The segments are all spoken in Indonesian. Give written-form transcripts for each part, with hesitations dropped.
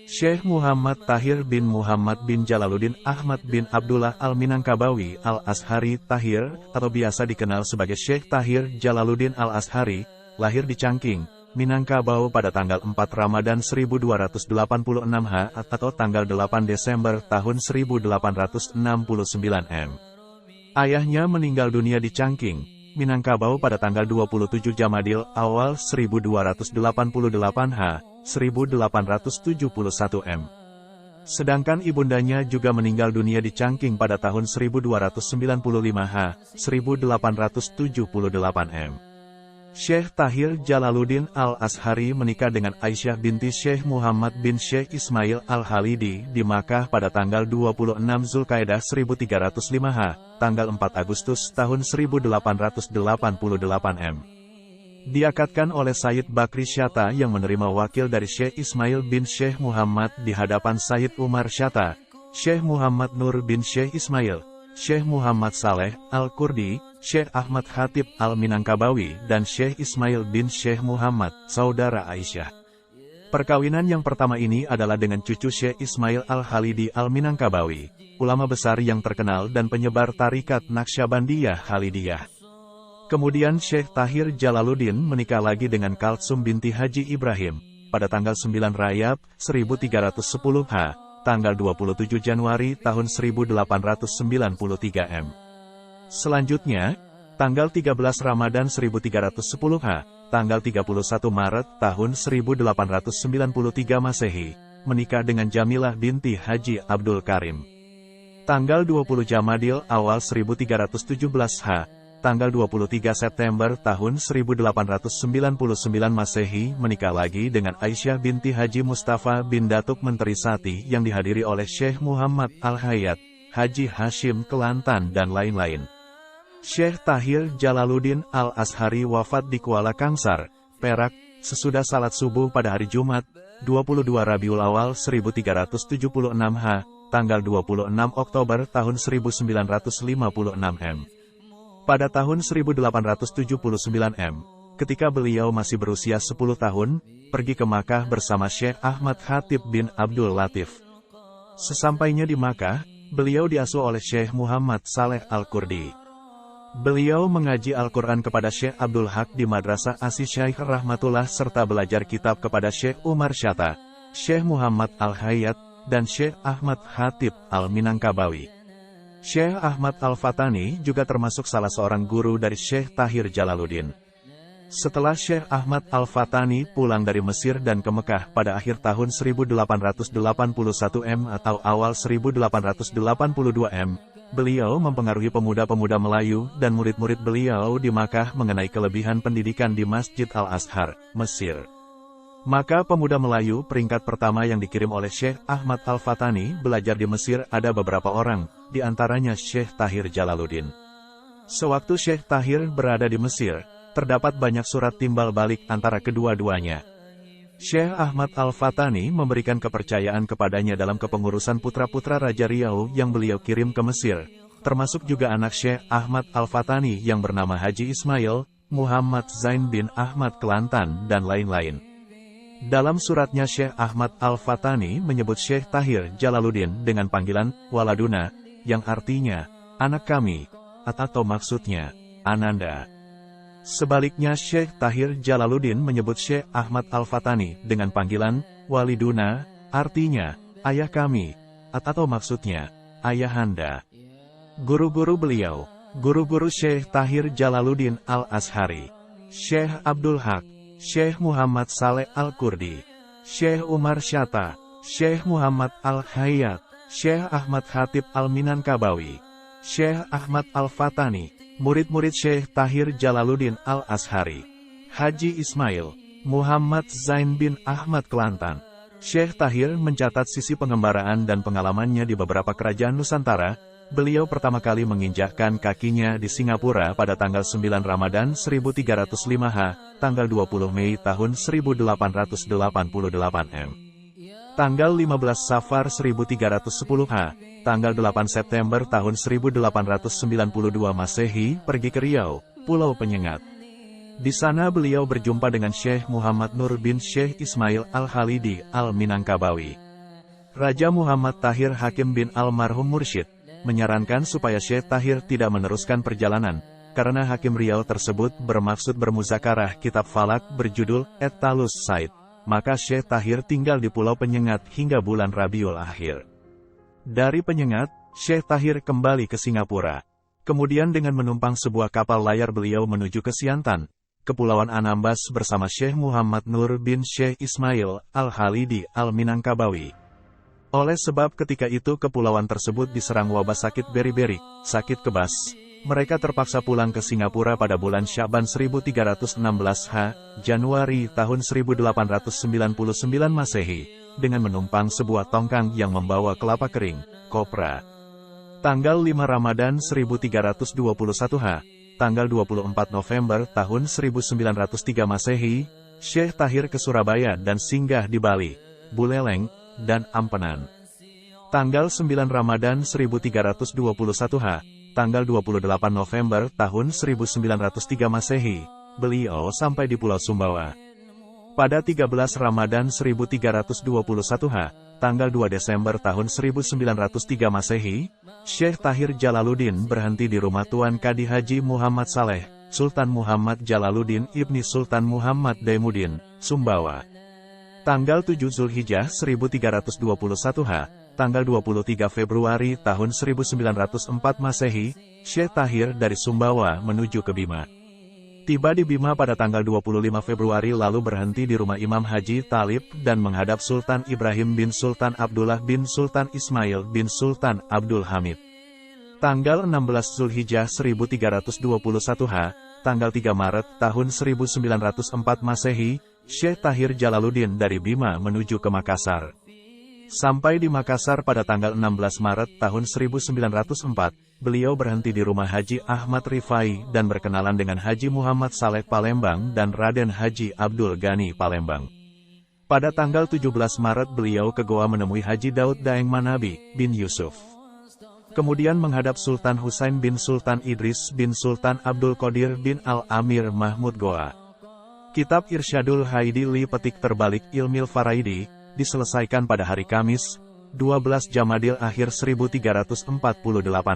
Syekh Muhammad Tahir bin Muhammad bin Jalaluddin Ahmad bin Abdullah Al-Minangkabawi Al-Ashari Tahir, atau biasa dikenal sebagai Syekh Tahir Jalaluddin Al-Ashari, lahir di Cangking, Minangkabau pada tanggal 4 Ramadan 1286 H atau tanggal 8 Desember tahun 1869 M. Ayahnya meninggal dunia di Cangking, Minangkabau pada tanggal 27 Jamadil Awal 1288 H, 1871 M. Sedangkan ibundanya juga meninggal dunia di Cangking pada tahun 1295 H, 1878 M. Syekh Tahir Jalaluddin Al-Ashari menikah dengan Aisyah binti Syekh Muhammad bin Syekh Ismail Al-Khalidi di Makkah pada tanggal 26 Zulkaidah 1305 H, tanggal 4 Agustus tahun 1888 M. Diakadkan oleh Sayyid Bakri Syatta yang menerima wakil dari Syekh Ismail bin Syekh Muhammad di hadapan Sayyid Umar Syatta, Syekh Muhammad Nur bin Syekh Ismail, Syekh Muhammad Saleh Al-Kurdi, Syekh Ahmad Khatib Al-Minangkabawi dan Syekh Ismail bin Syekh Muhammad, saudara Aisyah. Perkawinan yang pertama ini adalah dengan cucu Syekh Ismail Al-Khalidi Al-Minangkabawi, ulama besar yang terkenal dan penyebar tarikat Naqsyabandiyah Khalidiyah. Kemudian Syekh Tahir Jalaluddin menikah lagi dengan Kalsum binti Haji Ibrahim, pada tanggal 9 Rajab, 1310 H, tanggal 27 Januari tahun 1893 M. Selanjutnya, tanggal 13 Ramadan 1310 H, tanggal 31 Maret tahun 1893 Masehi, menikah dengan Jamilah binti Haji Abdul Karim. Tanggal 20 Jamadil Awal 1317 H, tanggal 23 September tahun 1899 Masehi menikah lagi dengan Aisyah binti Haji Mustafa bin Datuk Menteri Sati yang dihadiri oleh Syekh Muhammad Al-Hayat, Haji Hashim Kelantan dan lain-lain. Syekh Tahir Jalaluddin Al-Ashari wafat di Kuala Kangsar, Perak, sesudah salat subuh pada hari Jumat, 22 Rabiul Awal 1376 H, tanggal 26 Oktober tahun 1956 M. Pada tahun 1879 M, ketika beliau masih berusia 10 tahun, pergi ke Makkah bersama Syekh Ahmad Khatib bin Abdul Latif. Sesampainya di Makkah, beliau diasuh oleh Syekh Muhammad Saleh Al-Kurdi. Beliau mengaji Al-Quran kepada Syekh Abdul Haq di Madrasah Asy-Syaikh Rahmatullah serta belajar kitab kepada Syekh Umar Syatta, Syekh Muhammad Al-Hayat, dan Syekh Ahmad Khatib Al-Minangkabawi. Syekh Ahmad Al-Fatani juga termasuk salah seorang guru dari Syekh Tahir Jalaluddin. Setelah Syekh Ahmad Al-Fatani pulang dari Mesir dan ke Mekah pada akhir tahun 1881 M atau awal 1882 M, beliau mempengaruhi pemuda-pemuda Melayu dan murid-murid beliau di Makkah mengenai kelebihan pendidikan di Masjid Al-Azhar, Mesir. Maka pemuda Melayu peringkat pertama yang dikirim oleh Syekh Ahmad Al-Fatani belajar di Mesir ada beberapa orang, di antaranya Syekh Tahir Jalaluddin. Sewaktu Syekh Tahir berada di Mesir, terdapat banyak surat timbal balik antara kedua-duanya. Syekh Ahmad Al-Fatani memberikan kepercayaan kepadanya dalam kepengurusan putra-putra Raja Riau yang beliau kirim ke Mesir, termasuk juga anak Syekh Ahmad Al-Fatani yang bernama Haji Ismail, Muhammad Zain bin Ahmad Kelantan dan lain-lain. Dalam suratnya Syekh Ahmad Al-Fatani menyebut Syekh Tahir Jalaluddin dengan panggilan Waladuna, yang artinya anak kami, atau maksudnya Ananda. Sebaliknya Syekh Tahir Jalaluddin menyebut Syekh Ahmad Al-Fatani dengan panggilan Waliduna, artinya ayah kami, atau maksudnya ayahanda. Guru-guru beliau, guru-guru Syekh Tahir Jalaluddin Al-Ashari, Syekh Abdul Haq, Syekh Muhammad Saleh Al-Kurdi, Syekh Umar Syatta, Syekh Muhammad Al-Hayat, Syekh Ahmad Khatib Al-Minangkabawi, Syekh Ahmad Al-Fatani, murid-murid Syekh Tahir Jalaluddin Al-Ashari, Haji Ismail, Muhammad Zain bin Ahmad Kelantan. Syekh Tahir mencatat sisi pengembaraan dan pengalamannya di beberapa kerajaan Nusantara. Beliau pertama kali menginjakkan kakinya di Singapura pada tanggal 9 Ramadan 1305 H, tanggal 20 Mei tahun 1888 M. Tanggal 15 Safar 1310 H, tanggal 8 September tahun 1892 Masehi, pergi ke Riau, Pulau Penyengat. Di sana beliau berjumpa dengan Syekh Muhammad Nur bin Syekh Ismail Al-Khalidi Al-Minangkabawi. Raja Muhammad Tahir Hakim bin Almarhum Mursyid, menyarankan supaya Syekh Tahir tidak meneruskan perjalanan, karena Hakim Riau tersebut bermaksud bermuzakarah kitab falak berjudul Et-Talus Said. Maka Syekh Tahir tinggal di Pulau Penyengat hingga bulan Rabiul Akhir. Dari Penyengat, Syekh Tahir kembali ke Singapura. Kemudian dengan menumpang sebuah kapal layar beliau menuju ke Siantan, Kepulauan Anambas bersama Syekh Muhammad Nur bin Syekh Ismail Al-Khalidi Al-Minangkabawi. Oleh sebab ketika itu kepulauan tersebut diserang wabah sakit beri-beri, sakit kebas, mereka terpaksa pulang ke Singapura pada bulan Syaban 1316 H, Januari tahun 1899 Masehi, dengan menumpang sebuah tongkang yang membawa kelapa kering, kopra. Tanggal 5 Ramadan 1321 H, tanggal 24 November tahun 1903 Masehi, Syekh Tahir ke Surabaya dan singgah di Bali, Buleleng, dan Ampenan. Tanggal 9 Ramadan 1321 H, tanggal 28 November tahun 1903 Masehi, beliau sampai di Pulau Sumbawa. Pada 13 Ramadan 1321 H, tanggal 2 Desember tahun 1903 Masehi, Syekh Tahir Jalaluddin berhenti di rumah Tuan Kadi Haji Muhammad Saleh, Sultan Muhammad Jalaluddin Ibni Sultan Muhammad Daimuddin, Sumbawa. Tanggal 7 Zulhijjah 1321 H, tanggal 23 Februari tahun 1904 Masehi, Syekh Tahir dari Sumbawa menuju ke Bima. Tiba di Bima pada tanggal 25 Februari lalu berhenti di rumah Imam Haji Talib dan menghadap Sultan Ibrahim bin Sultan Abdullah bin Sultan Ismail bin Sultan Abdul Hamid. Tanggal 16 Zulhijjah 1321 H, tanggal 3 Maret tahun 1904 Masehi, Syekh Tahir Jalaluddin dari Bima menuju ke Makassar. Sampai di Makassar pada tanggal 16 Maret tahun 1904, beliau berhenti di rumah Haji Ahmad Rifai dan berkenalan dengan Haji Muhammad Saleh Palembang dan Raden Haji Abdul Ghani Palembang. Pada tanggal 17 Maret beliau ke Goa menemui Haji Daud Daeng Manabi bin Yusuf. Kemudian menghadap Sultan Husain bin Sultan Idris bin Sultan Abdul Qadir bin Al-Amir Mahmud Goa. Kitab Irsyadul Haidi li petik terbalik Ilmil Faraidi, diselesaikan pada hari Kamis, 12 Jamadil Akhir 1348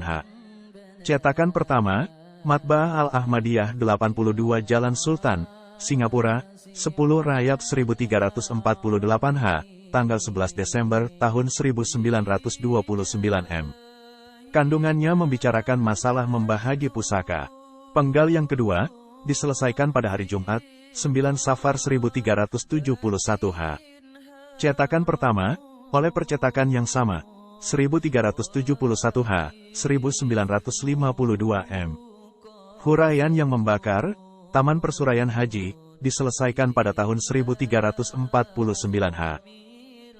H. Cetakan pertama, Matba'ah Al-Ahmadiyah 82 Jalan Sultan, Singapura, 10 Rayap 1348 H, tanggal 11 Desember tahun 1929 M. Kandungannya membicarakan masalah membahagi pusaka. Penggal yang kedua, diselesaikan pada hari Jumat, 9 Safar 1371 H. Cetakan pertama, oleh percetakan yang sama, 1371 H, 1952 M. Huraian yang membakar, Taman Persuraian Haji, diselesaikan pada tahun 1349 H.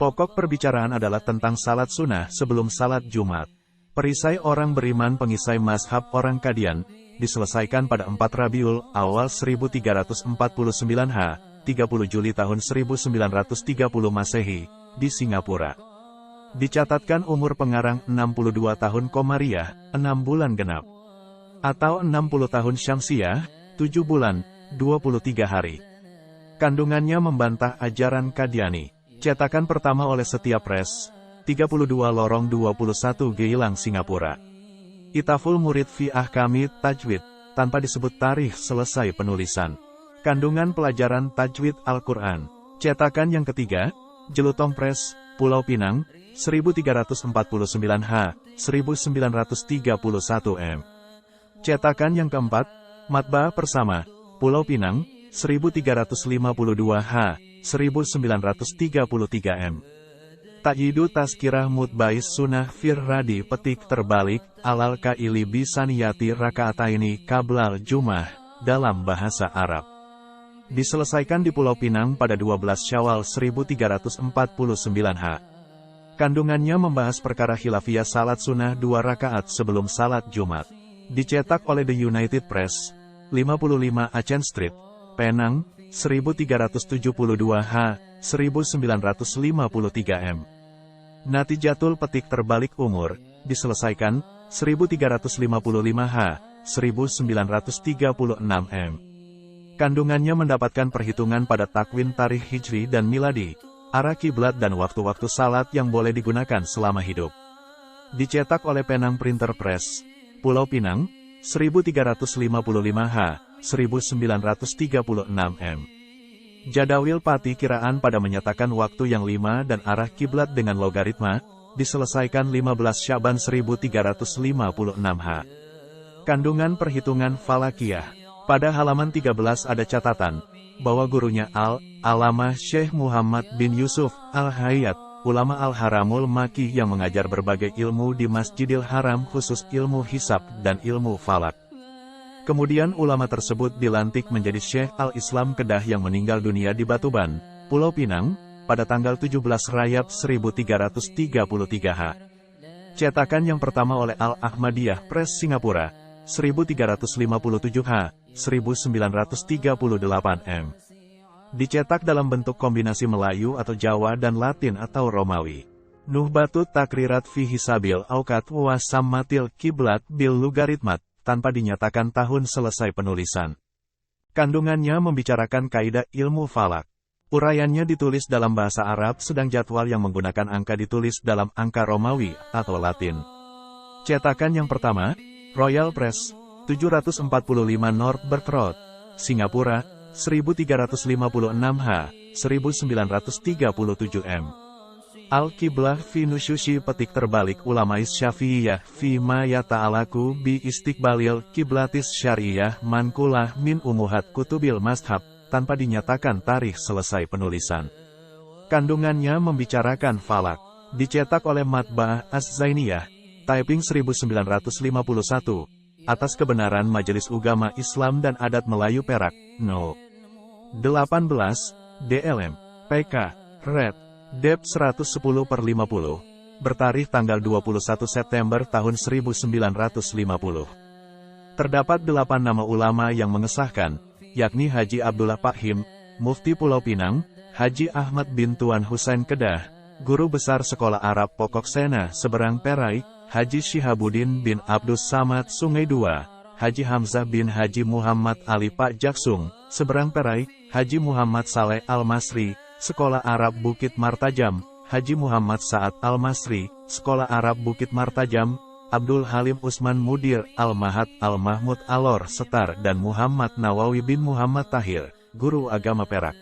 Pokok perbicaraan adalah tentang salat sunnah sebelum salat Jumat. Perisai orang beriman pengisai mazhab orang Qadian, diselesaikan pada 4 Rabiul Awal 1349 H, 30 Juli tahun 1930 Masehi, di Singapura. Dicatatkan umur pengarang 62 tahun Komariah, 6 bulan genap. Atau 60 tahun Syamsiah, 7 bulan, 23 hari. Kandungannya membantah ajaran Qadiani. Cetakan pertama oleh Setia Press, 32 Lorong 21 Geylang, Singapura. Itaful Murid fi Ahkami Tajwid, tanpa disebut tarikh selesai penulisan. Kandungan pelajaran Tajwid Al-Quran. Cetakan yang ketiga, Jelutong Press, Pulau Pinang, 1349 H, 1931 M. Cetakan yang keempat, Matba'ah Persama, Pulau Pinang, 1352 H, 1933 M. Ta'yidu Tazkirah Mutbais Sunnah Firradi petik terbalik, Alal Kaili Bisaniyati Rakaataini Kablal Jumah, dalam bahasa Arab. Diselesaikan di Pulau Pinang pada 12 Syawal 1349 H. Kandungannya membahas perkara khilafiyah salat sunnah 2 rakaat sebelum salat Jumat. Dicetak oleh The United Press, 55 Aceh Street, Penang, 1372 H, 1953 M. Natijatul petik terbalik umur, diselesaikan, 1355 H, 1936 M. Kandungannya mendapatkan perhitungan pada takwin tarikh Hijri dan Miladi, arah kiblat dan waktu-waktu salat yang boleh digunakan selama hidup. Dicetak oleh Penang Printer Press, Pulau Pinang, 1355H, 1936 m. Jadawil Pati Kiraan pada menyatakan waktu yang 5 dan arah kiblat dengan logaritma, diselesaikan 15 Syaban 1356H. Kandungan perhitungan falakiyah. Pada halaman 13 ada catatan, bahwa gurunya Al-Alamah Syekh Muhammad bin Yusuf Al-Hayat, ulama Al-Haramul Maki yang mengajar berbagai ilmu di Masjidil Haram khusus ilmu hisab dan ilmu falak. Kemudian ulama tersebut dilantik menjadi Syekh Al-Islam Kedah yang meninggal dunia di Batuban, Pulau Pinang, pada tanggal 17 Rajab 1333H. Cetakan yang pertama oleh Al-Ahmadiyah Press Singapura, 1357H, 1938 m. Dicetak dalam bentuk kombinasi Melayu atau Jawa dan Latin atau Romawi. Nuhbatut Takrirat fi Hisabil Auqat wa Sammatil Kiblat bil Lugaritmat, tanpa dinyatakan tahun selesai penulisan. Kandungannya membicarakan kaidah ilmu falak. Uraiannya ditulis dalam bahasa Arab sedang jadwal yang menggunakan angka ditulis dalam angka Romawi atau Latin. Cetakan yang pertama, Royal Press, 745 Northbert Road, Singapura, 1356H, 1937 m. Al-Qiblah fi Nusyushi petik terbalik Ulamais Syafi'iyah fi ma yata'alaku bi istiqbalil kiblatis syariah mankulah min umuhat kutubil mashab, tanpa dinyatakan tarikh selesai penulisan. Kandungannya membicarakan falak. Dicetak oleh Matba'ah Az-Zainiyah, Taiping 1951, atas kebenaran Majelis Ugama Islam dan Adat Melayu Perak, No. 18, DLM, PK, Red, Dep 110/50, bertarikh tanggal 21 September tahun 1950. Terdapat 8 nama ulama yang mengesahkan, yakni Haji Abdullah Pakhim, Mufti Pulau Pinang, Haji Ahmad bin Tuan Husain Kedah, Guru Besar Sekolah Arab Pokok Sena Seberang Perai, Haji Syihabuddin bin Abdus Samad Sungai Dua, Haji Hamzah bin Haji Muhammad Ali Pak Jaksung, Seberang Perai, Haji Muhammad Saleh Al-Masri, Sekolah Arab Bukit Martajam, Haji Muhammad Sa'ad Al-Masri, Sekolah Arab Bukit Martajam, Abdul Halim Usman Mudir Al-Mahad Al-Mahmud Alor Setar dan Muhammad Nawawi bin Muhammad Tahir, Guru Agama Perak.